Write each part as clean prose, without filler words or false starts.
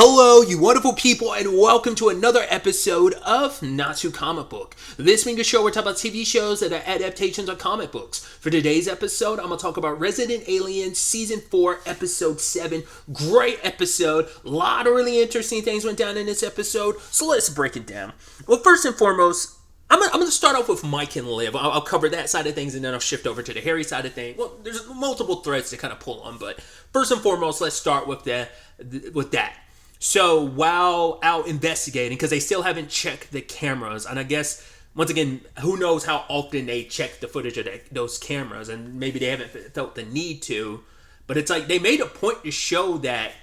Hello, you wonderful people, and welcome to another episode of Not Too Comic Book. This being a show where we talk about TV shows that are adaptations of comic books. For today's episode, I'm going to talk about Resident Alien Season 4, Episode 7. Great episode. A lot of really interesting things went down in this episode, so let's break it down. Well, first and foremost, I'm going to start off with Mike and Liv. I'll cover that side of things, and then I'll shift over to the Harry side of things. Well, there's multiple threads to kind of pull on, but first and foremost, let's start with that. So while out investigating, because they still haven't checked the cameras, and I guess, once again, who knows how often they check the footage of those cameras, and maybe they haven't felt the need to, but it's like they made a point to show that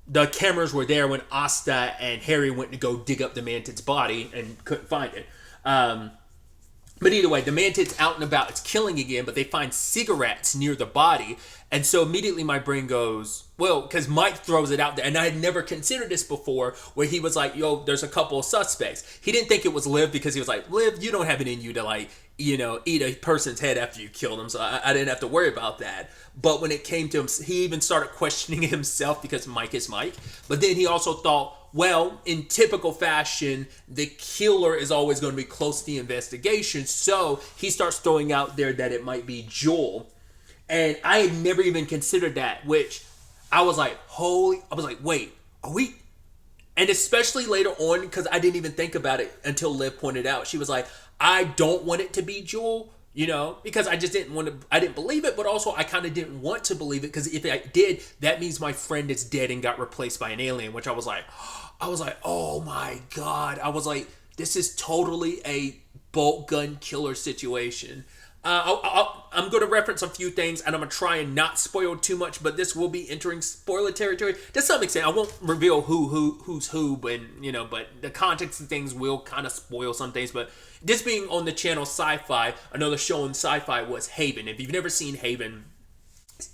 the cameras were there when Asta and Harry went to go dig up the Mantid's body and couldn't find it. But either way, the Mantid's out and about. It's killing again, but they find cigarettes near the body. And so immediately my brain goes, well, because Mike throws it out there. And I had never considered this before, where he was like, yo, there's a couple of suspects. He didn't think it was Liv because he was like, Liv, you don't have it in you to eat a person's head after you kill them. So I didn't have to worry about that. But when it came to him, he even started questioning himself because Mike is Mike. But then he also thought, well, in typical fashion, the killer is always going to be close to the investigation. So he starts throwing out there that it might be Joel. And I had never even considered that, which I was like, wait, are we? And especially later on, because I didn't even think about it until Liv pointed out. She was like, I don't want it to be Joel, because I just I didn't believe it, but also I kind of didn't want to believe it, because if I did, that means my friend is dead and got replaced by an alien, which I was like, oh my God. I was like, this is totally a bolt gun killer situation. I'm going to reference a few things, and I'm going to try and not spoil too much, but this will be entering spoiler territory to some extent. I won't reveal who's who, but the context of things will kind of spoil some things. But this being on the channel Sci-Fi, another show on Sci-Fi was Haven. If you've never seen Haven,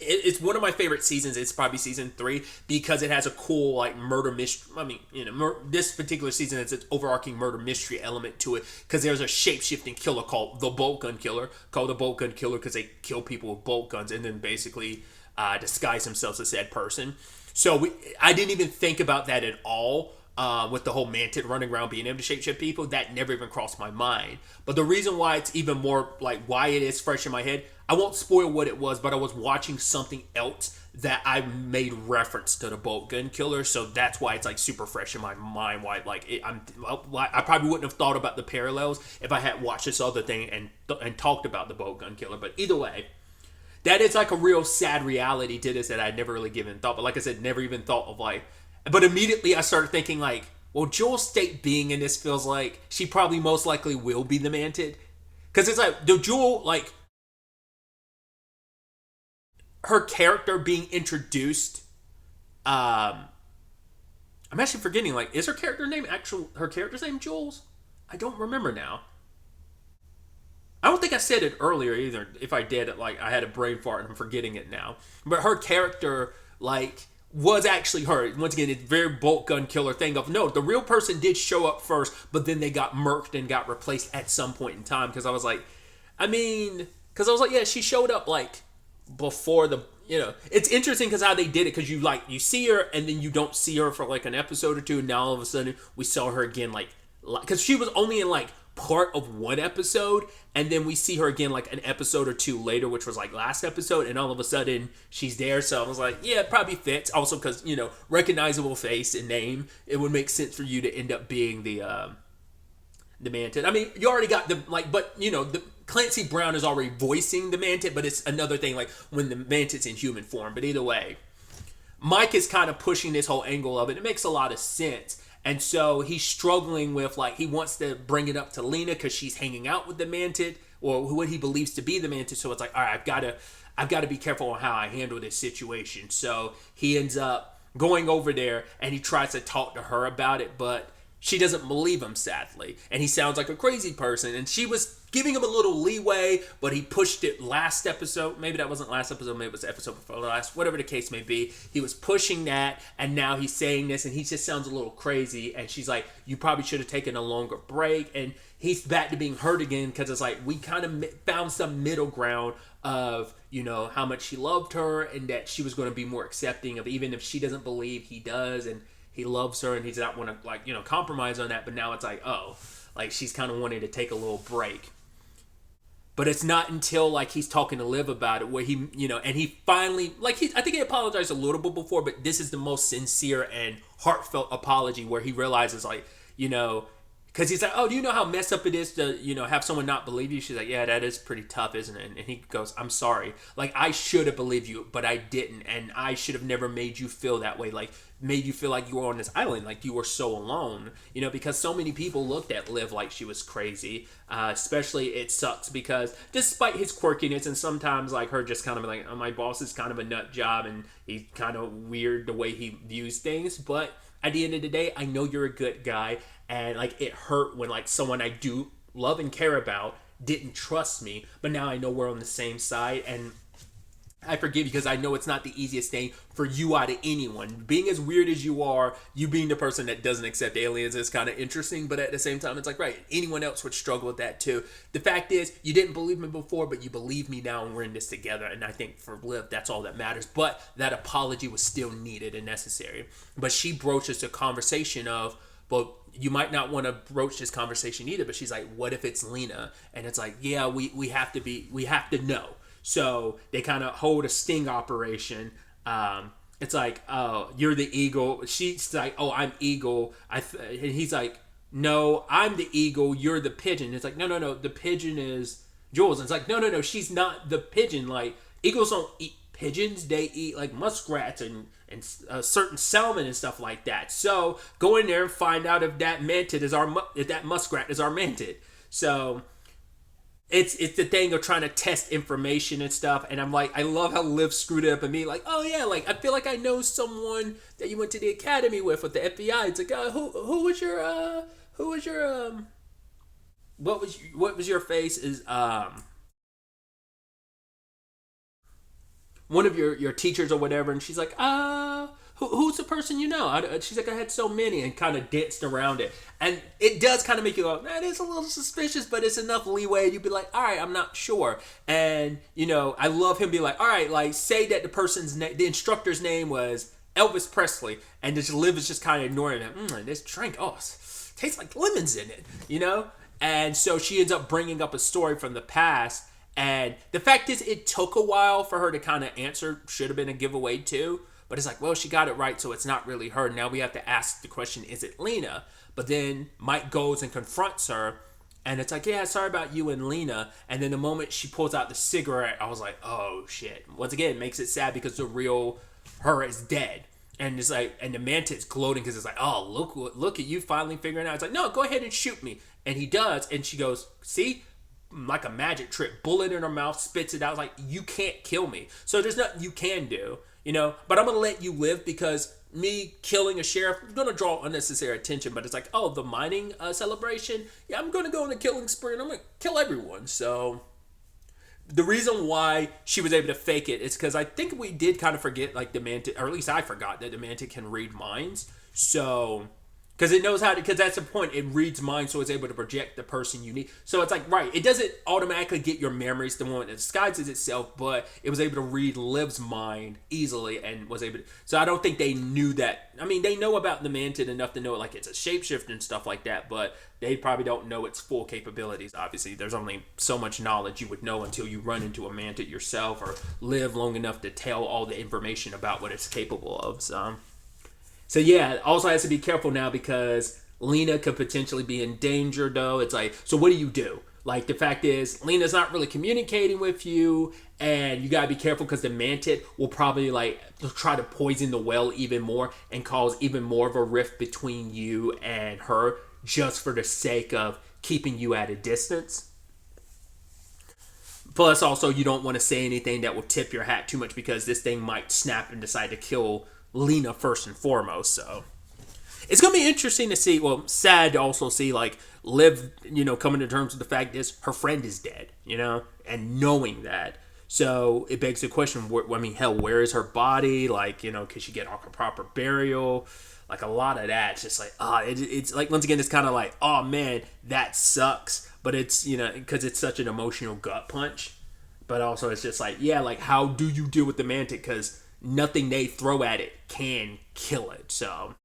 it's one of my favorite seasons. It's probably season 3 because it has a cool murder mystery. I mean, this particular season has an overarching murder mystery element to it because there's a shape-shifting killer called the bolt gun killer, because they kill people with bolt guns and then basically disguise themselves as said person. So I didn't even think about that at all. With the whole Mantid running around being able to shapeshift people, that never even crossed my mind. But the reason why it's even more why it is fresh in my head, I won't spoil what it was, but I was watching something else that I made reference to the bolt gun killer, so that's why it's super fresh in my mind. Why I probably wouldn't have thought about the parallels if I had watched this other thing and talked about the bolt gun killer. But either way, that is a real sad reality to this that I'd never really given thought. But like I said, never even thought of But immediately I started thinking well, Joel State being in this feels like she probably most likely will be the Mantid. Because it's the Joel, her character being introduced, I'm actually forgetting, is her character's name Jules? I don't remember now. I don't think I said it earlier either. If I did, I had a brain fart and I'm forgetting it now. But her character, was actually her. Once again, it's a very bolt gun killer thing of, no, the real person did show up first, but then they got murked and got replaced at some point in time. Because I was yeah, she showed up before the, it's interesting because how they did it, because you see her and then you don't see her for an episode or two, and now all of a sudden we saw her again, because she was only in part of one episode, and then we see her again an episode or two later, which was last episode, and all of a sudden she's there. So I was yeah, it probably fits. Also because recognizable face and name, it would make sense for you to end up being the Mantid. I mean, you already got the Clancy Brown is already voicing the Mantid, but it's another thing when the Mantid's in human form. But either way, Mike is kind of pushing this whole angle of it. It makes a lot of sense. And so he's struggling with, he wants to bring it up to Lena because she's hanging out with the Mantid, or what he believes to be the Mantid. So it's all right, I've got to be careful on how I handle this situation. So he ends up going over there and he tries to talk to her about it, but she doesn't believe him, sadly. And he sounds like a crazy person. And she was giving him a little leeway, but he pushed it last episode. Maybe that wasn't last episode, maybe it was the episode before last, whatever the case may be. He was pushing that, and now he's saying this, and he just sounds a little crazy. And she's like, you probably should have taken a longer break. And he's back to being hurt again, because it's like, we kind of found some middle ground of, you know, how much he loved her, and that she was going to be more accepting of, even if she doesn't believe he does, and he loves her, and he's not want to, like, you know, compromise on that. But now it's like, oh, like, she's kind of wanting to take a little break. But it's not until, like, he's talking to Liv about it where he, you know, and he finally, like, I think he apologized a little bit before, but this is the most sincere and heartfelt apology where he realizes, like, you know, because he's like, oh, do you know how messed up it is to, you know, have someone not believe you? She's like, yeah, that is pretty tough, isn't it? And he goes, I'm sorry. Like, I should have believed you, but I didn't. And I should have never made you feel that way. Like, made you feel like you were on this island, like you were so alone. You know, because so many people looked at Liv like she was crazy. Especially, it sucks because despite his quirkiness and sometimes, like, her just kind of like, oh, my boss is kind of a nut job and he's kind of weird the way he views things. But at the end of the day, I know you're a good guy. And, like, it hurt when, like, someone I do love and care about didn't trust me. But now I know we're on the same side. And I forgive you because I know it's not the easiest thing for you out of anyone. Being as weird as you are, you being the person that doesn't accept aliens is kind of interesting. But at the same time, it's like, right, anyone else would struggle with that too. The fact is, you didn't believe me before, but you believe me now and we're in this together. And I think for Liv, that's all that matters. But that apology was still needed and necessary. But she broaches a conversation of, well, you might not want to broach this conversation either, but she's like, what if it's Lena? And it's like, yeah, we have to know. So they kind of hold a sting operation. It's like, oh, you're the eagle. She's like, oh, I'm eagle. And he's like, no, I'm the eagle. You're the pigeon. It's like, no. The pigeon is Jules. And it's like, no. She's not the pigeon. Like, eagles don't eat pigeons. They eat, like, muskrats and certain salmon and stuff like that. So go in there and find out if that mantid is if that muskrat is our mantid. So it's the thing of trying to test information and stuff. And I'm like, I love how Liv screwed it up and me like, oh yeah, like I feel like I know someone that you went to the academy with the FBI. It's like, who was your what was your face is one of your teachers or whatever. And she's like, who's the person you know? She's like, I had so many, and kind of danced around it. And it does kind of make you go, that is a little suspicious, but it's enough leeway. You'd be like, all right, I'm not sure. And, you know, I love him be like, all right, like, say that the instructor's name was Elvis Presley, and just Liv is just kind of ignoring him. This drink, tastes like lemons in it, you know? And so she ends up bringing up a story from the past. And the fact is, it took a while for her to kind of answer. Should have been a giveaway too. But it's like, well, she got it right, so it's not really her. Now we have to ask the question, is it Lena? But then Mike goes and confronts her. And it's like, yeah, sorry about you and Lena. And then the moment she pulls out the cigarette, I was like, oh, shit. Once again, it makes it sad because the real her is dead. And it's like, and the mantid's gloating because it's like, oh, look at you finally figuring it out. It's like, no, go ahead and shoot me. And he does. And she goes, see? Like a magic trick, bullet in her mouth, spits it out. Like, you can't kill me. So there's nothing you can do, you know. But I'm gonna let you live because me killing a sheriff is gonna draw unnecessary attention. But it's like, oh, the mining celebration, yeah, I'm gonna go on a killing spree and I'm gonna kill everyone. So the reason why she was able to fake it is because I think we did kind of forget, like, the mantid, or at least I forgot that the mantid can read minds. So because it knows how to, because that's the point, it reads minds, so it's able to project the person you need. So it's like, right, it doesn't automatically get your memories the moment it disguises itself, but it was able to read Liv's mind easily and was able to, so I don't think they knew that. I mean, they know about the mantid enough to know, like, it's a shapeshifter and stuff like that, but they probably don't know its full capabilities. Obviously, there's only so much knowledge you would know until you run into a mantid yourself or live long enough to tell all the information about what it's capable of. So yeah, also has to be careful now because Lena could potentially be in danger, though. It's like, so what do you do? Like, the fact is, Lena's not really communicating with you, and you gotta be careful because the mantid will probably, like, try to poison the well even more and cause even more of a rift between you and her just for the sake of keeping you at a distance. Plus, also, you don't want to say anything that will tip your hat too much because this thing might snap and decide to kill Lena first and foremost. So it's gonna be interesting to see. Well, sad to also see like Liv, coming to terms with the fact is her friend is dead, and knowing that. So it begs the question. I mean, hell, where is her body? Like, can she get a proper burial? Like a lot of that. It's just like, it's like once again, it's kind of like, oh man, that sucks. But it's because it's such an emotional gut punch. But also, it's just like, yeah, like how do you deal with the mantic? Because nothing they throw at it can kill it. So,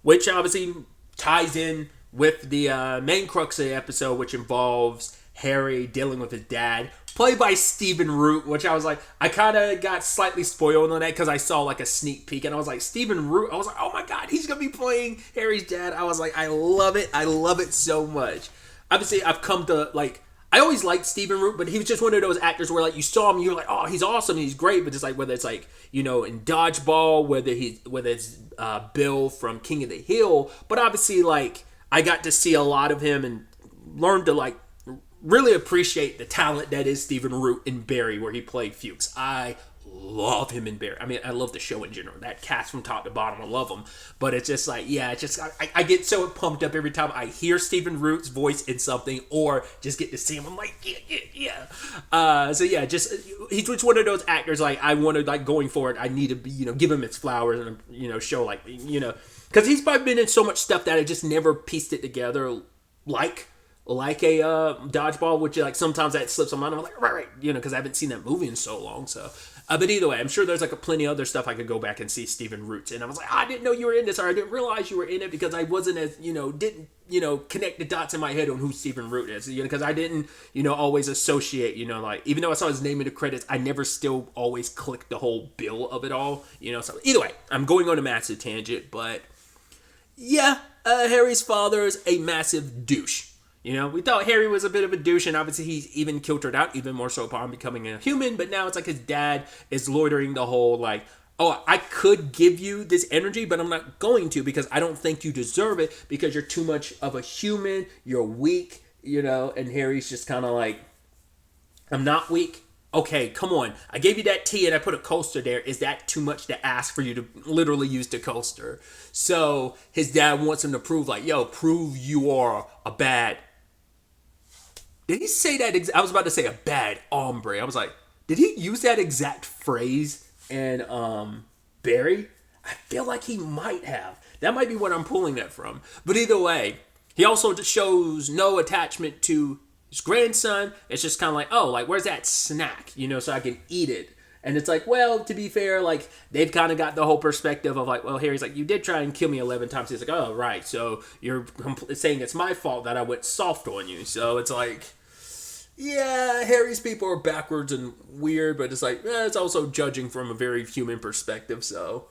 which obviously ties in with the main crux of the episode, which involves Harry dealing with his dad, played by Stephen Root, which I was like, I kind of got slightly spoiled on that because I saw like a sneak peek and I was like, Stephen Root, I was like, oh my god, he's going to be playing Harry's dad. I was like, I love it so much. Obviously, I've come to like, I always liked Stephen Root, but he was just one of those actors where like you saw him, you're like, oh, he's awesome, he's great, but just like whether it's like in Dodgeball, whether it's Bill from King of the Hill, but obviously like I got to see a lot of him and learned to like really appreciate the talent that is Stephen Root in Barry, where he played Fuchs. I love him in Barry. I mean, I love the show in general. That cast from top to bottom, I love them. But it's just like, yeah, it's just I get so pumped up every time I hear Stephen Root's voice in something or just get to see him. I'm like, yeah. So yeah, just he's just one of those actors like I want to like going forward. I need to be give him its flowers and show like because he's probably been in so much stuff that I just never pieced it together like a Dodgeball, which like sometimes that slips on my mind. I'm like, right, because I haven't seen that movie in so long. So, but either way, I'm sure there's like plenty of other stuff I could go back and see Stephen Root. And I was like, I didn't know you were in this, or I didn't realize you were in it because I wasn't as didn't connect the dots in my head on who Stephen Root is. Because I didn't always associate like even though I saw his name in the credits, I never still always clicked the whole bill of it all. So either way, I'm going on a massive tangent, but yeah, Harry's father is a massive douche. We thought Harry was a bit of a douche, and obviously he's even filtered out even more so upon becoming a human, but now it's like his dad is loitering the whole, like, oh, I could give you this energy, but I'm not going to because I don't think you deserve it because you're too much of a human, you're weak, and Harry's just kind of like, I'm not weak. Okay, come on. I gave you that tea and I put a coaster there. Is that too much to ask for you to literally use the coaster? So his dad wants him to prove prove you are a bad... Did he say that? I was about to say a bad hombre. I was like, did he use that exact phrase in Barry? I feel like he might have. That might be what I'm pulling that from. But either way, he also just shows no attachment to his grandson. It's just kind of like, oh, like, where's that snack? So I can eat it. And it's like, well, to be fair, like, they've kind of got the whole perspective of like, well, Harry's like, you did try and kill me 11 times. He's like, oh, right. So you're saying it's my fault that I went soft on you. So it's like, yeah, Harry's people are backwards and weird, but it's like, it's also judging from a very human perspective. So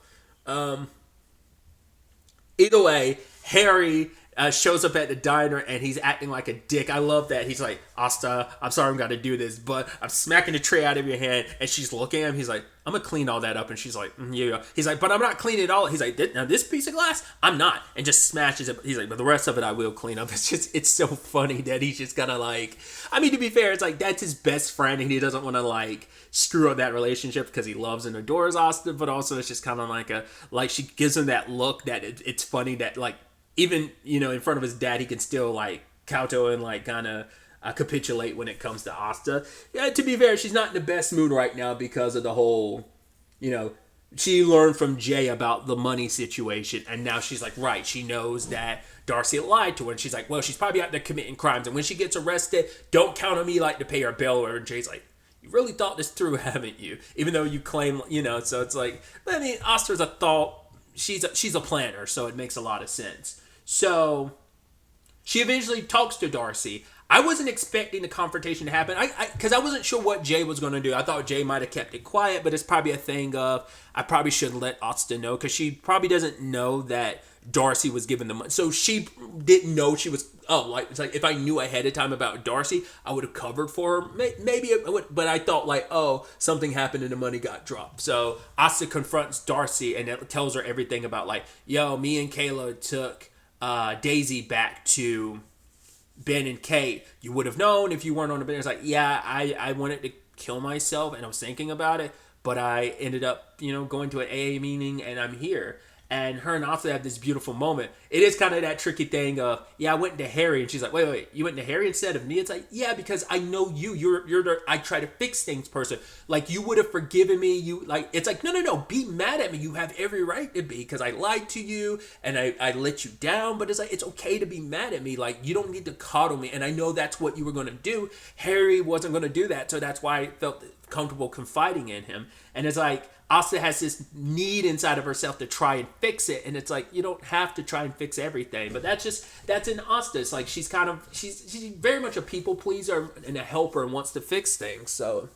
either way, Harry shows up at the diner and he's acting like a dick. I love that. He's like, Asta, I'm sorry I'm going to do this, but I'm smacking the tray out of your hand. And she's looking at him. He's like, I'm going to clean all that up. And she's like, yeah. He's like, but I'm not cleaning it all. He's like, now this piece of glass, I'm not. And just smashes it. He's like, but the rest of it I will clean up. It's so funny that he's just going to like, I mean, to be fair, it's like, that's his best friend and he doesn't want to like screw up that relationship because he loves and adores Asta. But also it's just kind of like she gives him that look that it's funny that like, even, in front of his dad, he can still, like, kowtow and, like, kind of capitulate when it comes to Asta. Yeah, to be fair, she's not in the best mood right now because of the whole, she learned from Jay about the money situation, and now she's like, right, she knows that Darcy lied to her, and she's like, well, she's probably out there committing crimes, and when she gets arrested, don't count on me, like, to pay her bill, and Jay's like, you really thought this through, haven't you? Even though you claim, so it's like, I mean, Asta's a thought, she's a planner, so it makes a lot of sense. So she eventually talks to Darcy. I wasn't expecting the confrontation to happen because I wasn't sure what Jay was going to do. I thought Jay might have kept it quiet, but it's probably a thing of I probably should let Asta know because she probably doesn't know that Darcy was given the money. So she didn't know she was, it's like if I knew ahead of time about Darcy, I would have covered for her. Maybe it would, but I thought like, something happened and the money got dropped. So Asta confronts Darcy and it tells her everything about like, me and Kayla took Daisy back to Ben and Kate. You would have known if you weren't on the bed. It's like, yeah, I wanted to kill myself and I was thinking about it, but I ended up, going to an AA meeting and I'm here. and her and Asta have this beautiful moment. It is kind of that tricky thing of, yeah, I went to Harry, and she's like, wait, you went to Harry instead of me? It's like, yeah, because I know you. You're the I try to fix things person. Like, you would have forgiven me. You like, it's like, no, be mad at me. You have every right to be, because I lied to you and I let you down. But it's like, it's okay to be mad at me. Like, you don't need to coddle me. And I know that's what you were going to do. Harry wasn't going to do that, so that's why I felt comfortable confiding in him. And it's like, Asta has this need inside of herself to try and fix it, and it's like, you don't have to try and fix everything. But that's in Asta. It's like she's very much a people pleaser and a helper and wants to fix things. So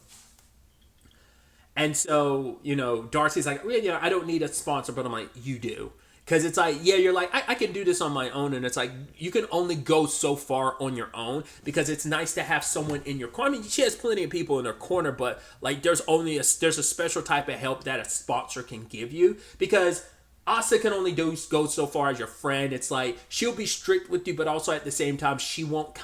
Darcy's like, well, I don't need a sponsor, but I'm like, you do. Because it's like, yeah, you're like, I can do this on my own. And it's like, you can only go so far on your own, because it's nice to have someone in your corner. I mean, she has plenty of people in her corner, but like, there's a special type of help that a sponsor can give you, because Asa can only go so far as your friend. It's like, she'll be strict with you, but also at the same time, she won't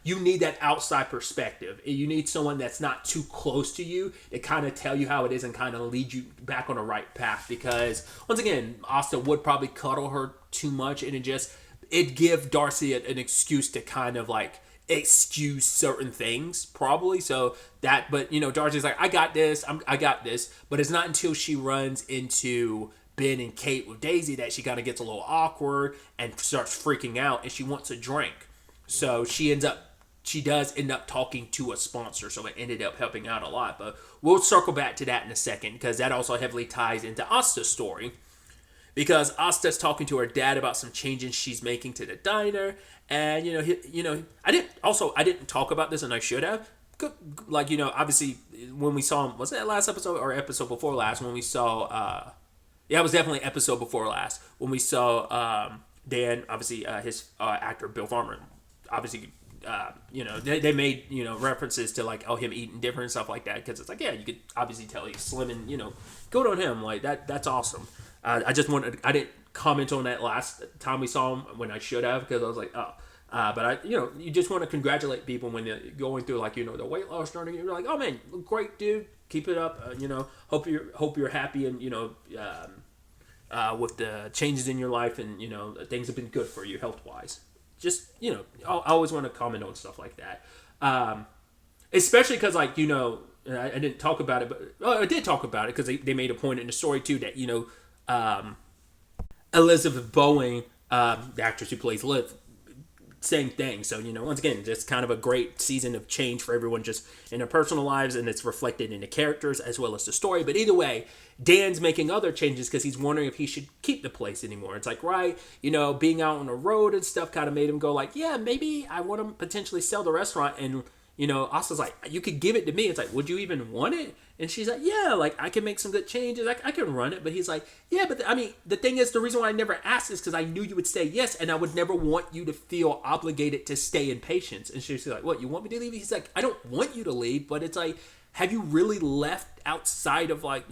you need that outside perspective. You need someone that's not too close to you to kind of tell you how it is and kind of lead you back on the right path. Because once again, Asta would probably cuddle her too much, and it'd give Darcy an excuse to kind of like excuse certain things, probably. So that, but Darcy's like, I got this, but it's not until she runs into Ben and Kate with Daisy that she kind of gets a little awkward and starts freaking out, and she wants a drink. So she does end up talking to a sponsor, so it ended up helping out a lot. But we'll circle back to that in a second, because that also heavily ties into Asta's story. Because Asta's talking to her dad about some changes she's making to the diner, and I didn't talk about this, and I should have. Like, obviously when we saw him, was that last episode or episode before last, when we saw yeah, it was definitely episode before last when we saw Dan, obviously his actor Bill Farmer, obviously, they made, references to like, him eating different and stuff like that, because it's like, yeah, you could obviously tell he's slim, and, good on him. Like, that's awesome. I didn't comment on that last time we saw him when I should have, because I was like, but you just want to congratulate people when they're going through, like, the weight loss journey. You're like, oh man, great dude, keep it up. Hope you're happy, and with the changes in your life, and things have been good for you health wise. Just I always want to comment on stuff like that, especially because, like, I didn't talk about it, but I did talk about it, because they made a point in the story too that Elizabeth Bowen, the actress who plays Liv, same thing. So, once again, just kind of a great season of change for everyone just in their personal lives, and it's reflected in the characters as well as the story. But either way, Dan's making other changes because he's wondering if he should keep the place anymore. It's like, right, being out on the road and stuff kind of made him go like, yeah, maybe I want to potentially sell the restaurant. And Asta's like, you could give it to me. It's like, would you even want it? And she's like, yeah, like, I can make some good changes. I can run it. But he's like, yeah, but the thing is, the reason why I never asked is because I knew you would say yes, and I would never want you to feel obligated to stay in patience. And she's like, what, you want me to leave? He's like, I don't want you to leave, but it's like, have you really left outside of, like,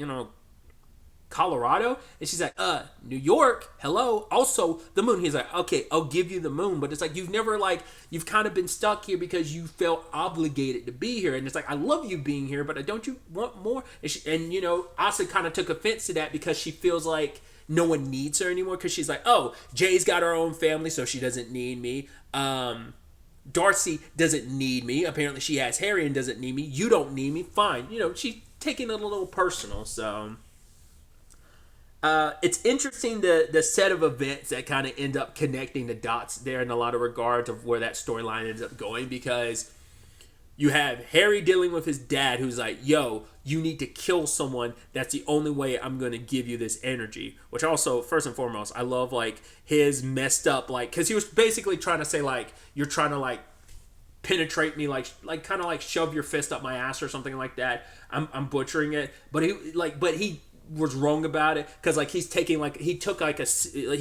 Colorado? And she's like, New York, hello, also the moon. He's like, okay, I'll give you the moon, but it's like, you've kind of been stuck here because you felt obligated to be here. And it's like, I love you being here, but don't you want more? And Asa kind of took offense to that, because she feels like no one needs her anymore, because she's like, oh, Jay's got her own family, so she doesn't need me. Darcy doesn't need me. Apparently she has Harry and doesn't need me. You don't need me. Fine. She's taking it a little personal, so it's interesting the set of events that kind of end up connecting the dots there in a lot of regards of where that storyline ends up going, because you have Harry dealing with his dad, who's like, yo, you need to kill someone. That's the only way I'm going to give you this energy. Which also, first and foremost, I love, like, his messed up, like, because he was basically trying to say, like, you're trying to, like, penetrate me, like kind of like shove your fist up my ass or something like that. I'm butchering it, but he was wrong about it, because like he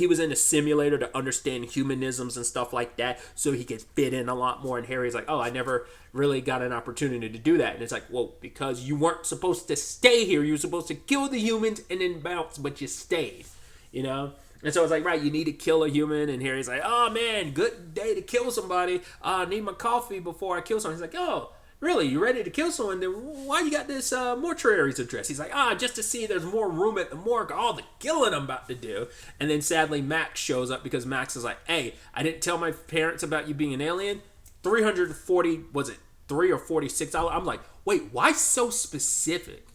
was in a simulator to understand humanisms and stuff like that, so he could fit in a lot more. And Harry's like, I never really got an opportunity to do that. And it's like, well, because you weren't supposed to stay here, you were supposed to kill the humans and then bounce, but you stayed, And so it's like, right, you need to kill a human. And Harry's like, oh man, good day to kill somebody. I need my coffee before I kill someone. He's like, oh, really, you ready to kill someone? Then why you got this mortuary's address? He's like, just to see if there's more room at the morgue, all the killing I'm about to do. And then sadly, Max shows up because Max is like, hey, I didn't tell my parents about you being an alien. 340, was it 3 or 46? I'm like, wait, why so specific?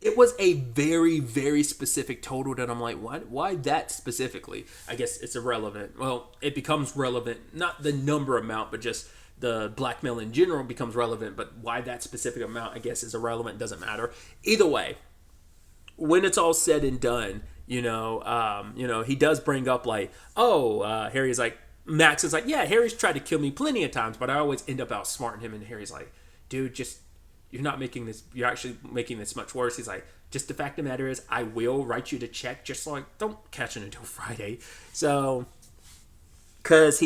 It was a very, very specific total that I'm like, why that specifically? I guess it's irrelevant. Well, it becomes relevant, not the number amount, but just the blackmail in general becomes relevant. But why that specific amount, I guess, is irrelevant. Doesn't matter. Either way, when it's all said and done, he does bring up like, Harry's like, Max is like, yeah, Harry's tried to kill me plenty of times, but I always end up outsmarting him. And Harry's like, dude, you're actually making this much worse. He's like, just the fact of the matter is, I will write you the check, just like, don't catch it until Friday. So, because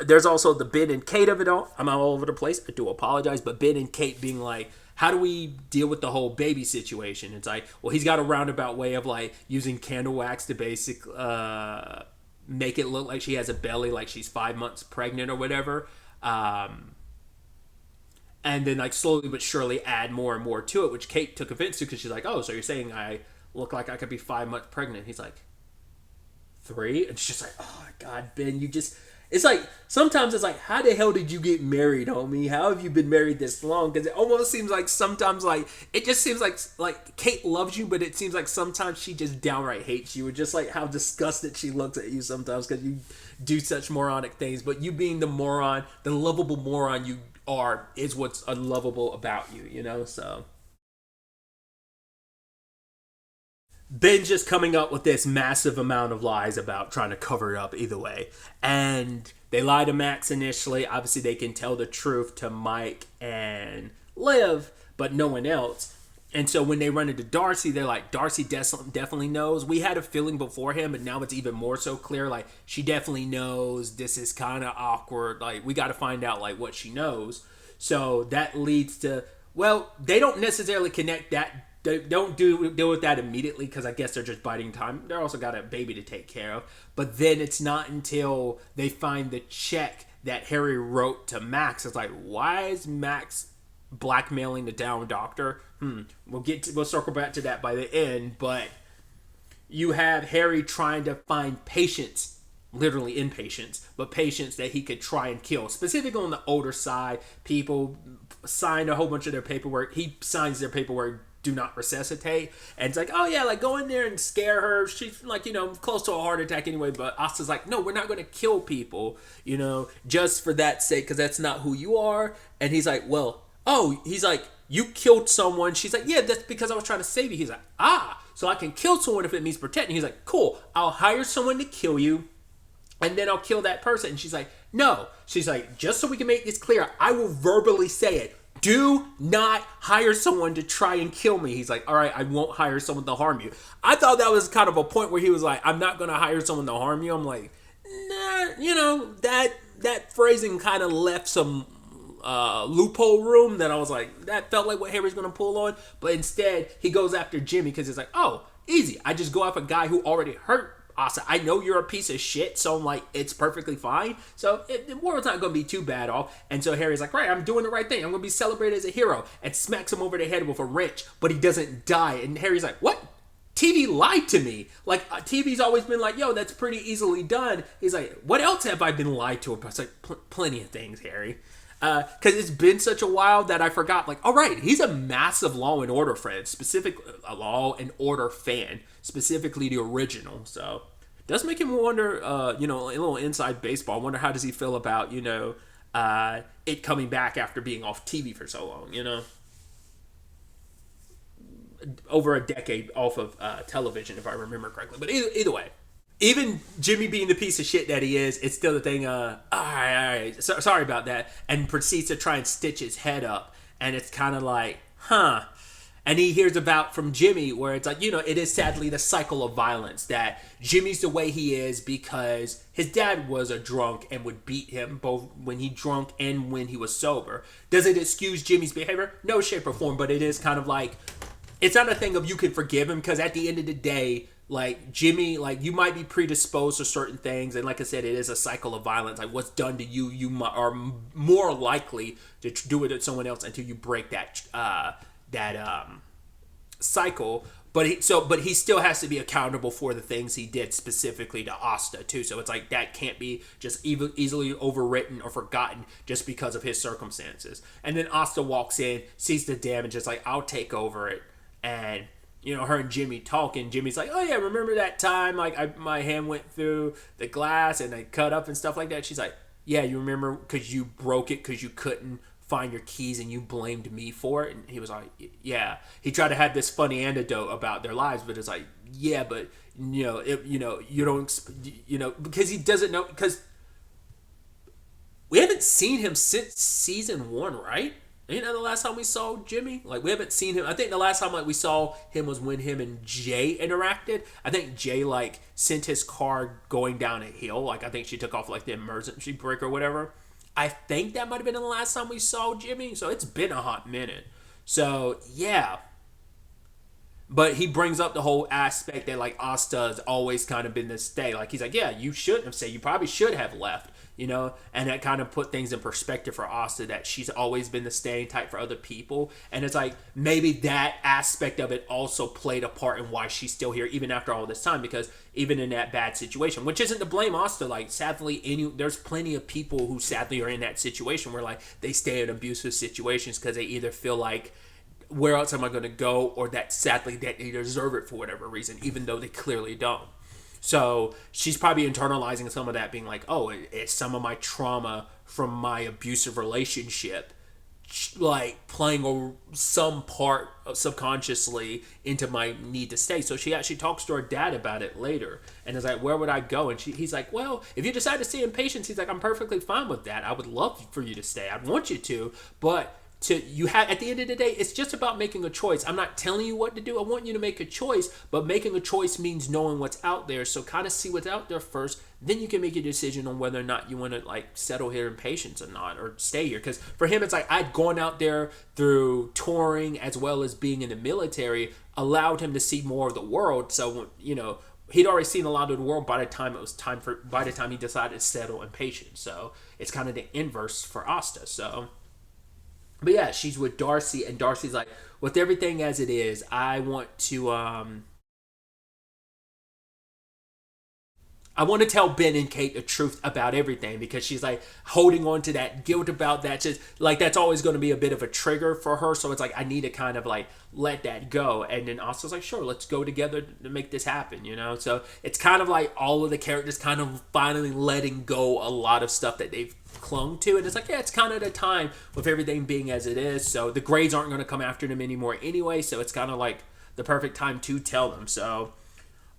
there's also the Ben and Kate of it all. I'm all over the place. I do apologize, but Ben and Kate being like, how do we deal with the whole baby situation? It's like, well, he's got a roundabout way of like using candle wax to make it look like she has a belly, like she's 5 months pregnant or whatever. And then like slowly but surely add more and more to it, which Kate took offense to because she's like, oh, so you're saying I look like I could be 5 months pregnant? He's like, 3? And she's like, oh my God, Ben, it's like, sometimes it's like, how the hell did you get married, homie? How have you been married this long? Because it almost seems like sometimes like, it just seems like Kate loves you, but it seems like sometimes she just downright hates you. Or just like how disgusted she looks at you sometimes because you do such moronic things. But you being the moron, the lovable moron you is what's unlovable about you, so Ben just coming up with this massive amount of lies about trying to cover it up either way. And they lie to Max initially. Obviously they can tell the truth to Mike and Liv, but no one else. And so when they run into Darcy, they're like, Darcy definitely knows. We had a feeling beforehand, but now it's even more so clear. Like, she definitely knows. This is kind of awkward. Like, we got to find out, like, what she knows. So that leads to, well, they don't necessarily connect that. They don't deal with that immediately because I guess they're just biding time. They're also got a baby to take care of. But then it's not until they find the check that Harry wrote to Max. It's like, why is Max blackmailing the down doctor? We'll circle back to that by the end, but you have Harry trying to find patients, literally impatients, but patients that he could try and kill. Specifically on the older side, people signed a whole bunch of their paperwork. He signs their paperwork, do not resuscitate. And it's like, oh yeah, like go in there and scare her. She's like, close to a heart attack anyway. But Asta's like, no, we're not going to kill people, just for that sake, because that's not who you are. And he's like, he's like, you killed someone. She's like, yeah, that's because I was trying to save you. He's like, so I can kill someone if it means protecting. He's like, cool, I'll hire someone to kill you, and then I'll kill that person. And she's like, no. She's like, just so we can make this clear, I will verbally say it. Do not hire someone to try and kill me. He's like, all right, I won't hire someone to harm you. I thought that was kind of a point where he was like, I'm not going to hire someone to harm you. I'm like, nah, that phrasing kind of left some loophole room that I was like, that felt like what Harry's going to pull on. But instead, he goes after Jimmy because he's like, oh, easy. I just go after a guy who already hurt Asa. I know you're a piece of shit, so I'm like, it's perfectly fine. So the world's not going to be too bad off. And so Harry's like, right, I'm doing the right thing. I'm going to be celebrated as a hero. And smacks him over the head with a wrench, but he doesn't die. And Harry's like, what? TV lied to me. Like, TV's always been like, yo, that's pretty easily done. He's like, what else have I been lied to about? It's like, plenty of things, Harry. Because it's been such a while that I forgot, like, all right, he's a massive Law and Order fan, a Law and Order fan, specifically the original. So it does make him wonder, a little inside baseball. I wonder how does he feel about, it coming back after being off TV for so long, over a decade off of television, if I remember correctly. But either way. Even Jimmy being the piece of shit that he is, it's still the thing, all right, sorry about that, and proceeds to try and stitch his head up, and it's kind of like, and he hears about from Jimmy, where it's like, it is sadly the cycle of violence, that Jimmy's the way he is because his dad was a drunk and would beat him both when he drunk and when he was sober. Does it excuse Jimmy's behavior? No shape or form, but it is kind of like, it's not a thing of you can forgive him, because at the end of the day, like Jimmy, like you might be predisposed to certain things, and like I said, it is a cycle of violence. Like what's done to you, are more likely to do it to someone else until you break that cycle. But he still has to be accountable for the things he did specifically to Asta too. So it's like that can't be just easily overwritten or forgotten just because of his circumstances. And then Asta walks in, sees the damage, it's like I'll take over it, and her and Jimmy talking. Jimmy's like, oh yeah, remember that time like my hand went through the glass and I cut up and stuff like that. She's like, yeah, you remember because you broke it because you couldn't find your keys and you blamed me for it. And he was like, yeah. He tried to have this funny anecdote about their lives, but it's like, yeah, but you don't, because he doesn't know, because we haven't seen him since season 1, right? Ain't that the last time we saw Jimmy? Like, we haven't seen him. I think the last time like we saw him was when him and Jay interacted. I think Jay like sent his car going down a hill. Like, I think she took off like the emergency brake or whatever. I think that might have been the last time we saw Jimmy. So it's been a hot minute. So yeah. But he brings up the whole aspect that like Asta has always kind of been this stay. Like he's like, yeah, you shouldn't have stayed. You probably should have left. And that kind of put things in perspective for Asta, that she's always been the staying type for other people. And it's like maybe that aspect of it also played a part in why she's still here even after all this time, because even in that bad situation, which isn't to blame Asta, like sadly there's plenty of people who sadly are in that situation where like they stay in abusive situations because they either feel like, where else am I going to go, or that sadly that they deserve it for whatever reason, even though they clearly don't. So she's probably internalizing some of that, being like, oh, it's some of my trauma from my abusive relationship, like playing some part subconsciously into my need to stay. So she actually talks to her dad about it later and is like, where would I go? And he's like, well, if you decide to stay in patience, he's like, I'm perfectly fine with that. I would love for you to stay. I'd want you to, but at the end of the day, it's just about making a choice. I'm not telling you what to do. I want you to make a choice, but making a choice means knowing what's out there. So kind of see what's out there first, then you can make a decision on whether or not you want to like settle here in patience or not, or stay here. Because for him, it's like I'd gone out there through touring as well as being in the military, allowed him to see more of the world. So he'd already seen a lot of the world by the time he decided to settle in patience. So it's kind of the inverse for Asta. So. But yeah, she's with Darcy, and Darcy's like, with everything as it is, I want to tell Ben and Kate the truth about everything, because she's like holding on to that guilt about that. Just like that's always going to be a bit of a trigger for her. So it's like I need to kind of like let that go. And then Asta's like, sure, let's go together to make this happen, So it's kind of like all of the characters kind of finally letting go a lot of stuff that they've clung to, and it's like, yeah, it's kind of the time with everything being as it is. So the grades aren't going to come after them anymore anyway. So it's kind of like the perfect time to tell them. So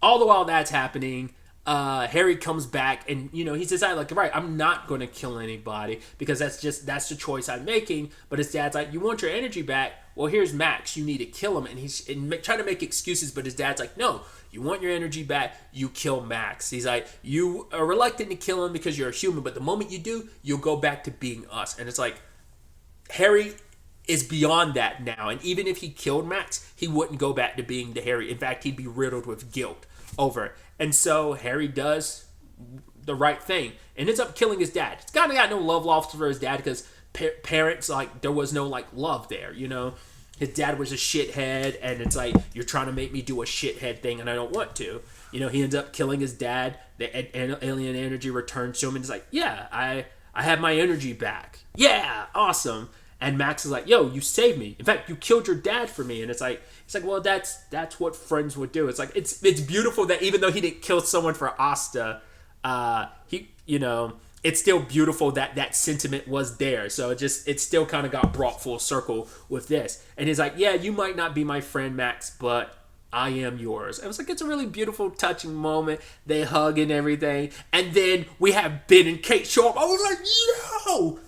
all the while that's happening, Harry comes back and he's decided like, right, I'm not going to kill anybody because that's the choice I'm making. But his dad's like, you want your energy back? Well, here's Max. You need to kill him. And he's trying to make excuses, but his dad's like, no, you want your energy back, you kill Max. He's like, you are reluctant to kill him because you're a human, but the moment you do, you'll go back to being us. And it's like, Harry is beyond that now. And even if he killed Max, he wouldn't go back to being the Harry. In fact, he'd be riddled with guilt over it. And so Harry does the right thing and ends up killing his dad. He's kind of got no love lost for his dad because parents, like, there was no, like, love there, His dad was a shithead, and it's like, you're trying to make me do a shithead thing, and I don't want to. He ends up killing his dad. The alien energy returns to him, and it's like, yeah, I have my energy back. Yeah, awesome. And Max is like, yo, you saved me. In fact, you killed your dad for me. And it's like, well, that's what friends would do. It's like, it's beautiful that even though he didn't kill someone for Asta, it's still beautiful that sentiment was there. So it still kind of got brought full circle with this. And he's like, yeah, you might not be my friend, Max, but I am yours. And it was like, it's a really beautiful, touching moment. They hug and everything. And then we have Ben and Kate show up. I was like, yo!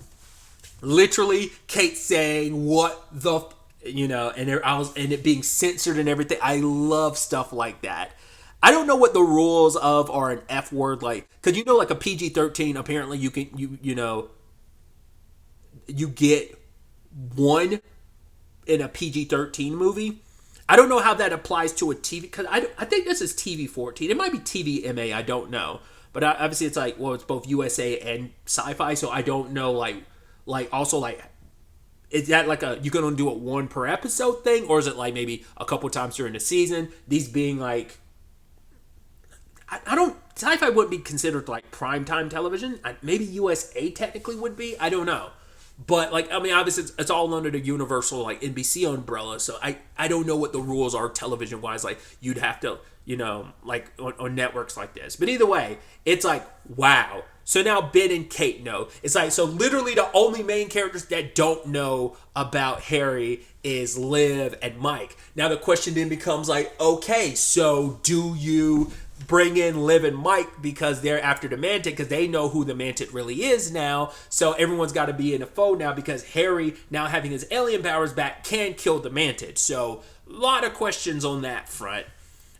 Literally, Kate saying, what the... and it being censored and everything. I love stuff like that. I don't know what the rules of are an F word, like, because like a PG-13, apparently you can you get one in a PG-13 movie. I don't know how that applies to a TV, because I think this is TV 14. It might be TVMA. I don't know, but obviously it's like, well, it's both USA and Sci-Fi, so I don't know like also like, is that like you gonna do it one per episode thing, or is it like maybe a couple times during the season? These being like, I don't, Sci-Fi wouldn't be considered like primetime television. Maybe USA technically would be. I don't know. But like, I mean, obviously it's all under the Universal like NBC umbrella, so I don't know what the rules are television wise. Like, you'd have to, like on networks like this. But either way, it's like, wow. So now Ben and Kate know. It's like, so literally the only main characters that don't know about Harry is Liv and Mike. Now the question then becomes like, okay, so do you bring in Liv and Mike because they're after the Mantic, because they know who the Mantic really is now, so everyone's got to be in the fold now, because Harry, now having his alien powers back, can kill the Mantic. So a lot of questions on that front.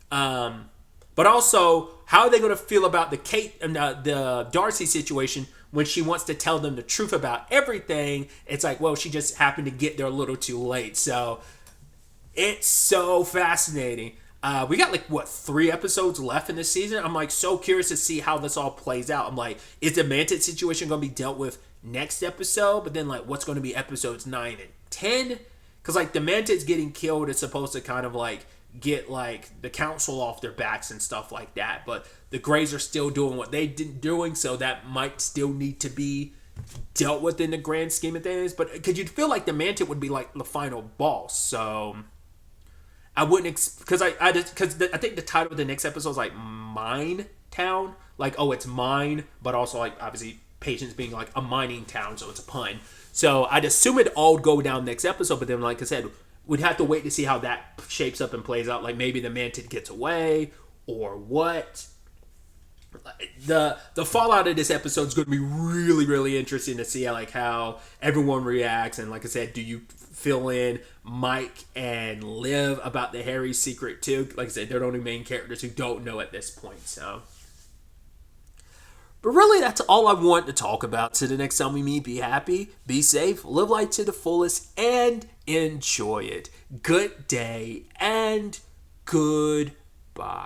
But also, how are they going to feel about the Kate and the Darcy situation when she wants to tell them the truth about everything? It's like, well, she just happened to get there a little too late. So it's so fascinating. We got like, 3 episodes left in this season. I'm like so curious to see how this all plays out. I'm like, is the Mantic situation going to be dealt with next episode? But then like, what's going to be episodes 9 and 10? Because like the Mantic's getting killed is supposed to kind of like get like the council off their backs and stuff like that. But the Greys are still doing what they did doing, so that might still need to be dealt with in the grand scheme of things. But because you'd feel like the Mantic would be like the final boss, so I wouldn't, because I think the title of the next episode is like Mine Town, like, oh, it's mine, but also like obviously Patience being like a mining town, so it's a pun. So I'd assume it'd all go down next episode, but then like I said, we'd have to wait to see how that shapes up and plays out. Like maybe the Mantic gets away or what. The fallout of this episode is going to be really, really interesting to see how everyone reacts. And like I said, do you fill in Mike and Liv about the Harry secret too? Like I said, they're the only main characters who don't know at this point. So, but really, that's all I want to talk about. So the next time we meet, be happy, be safe, live life to the fullest, and enjoy it. Good day and goodbye.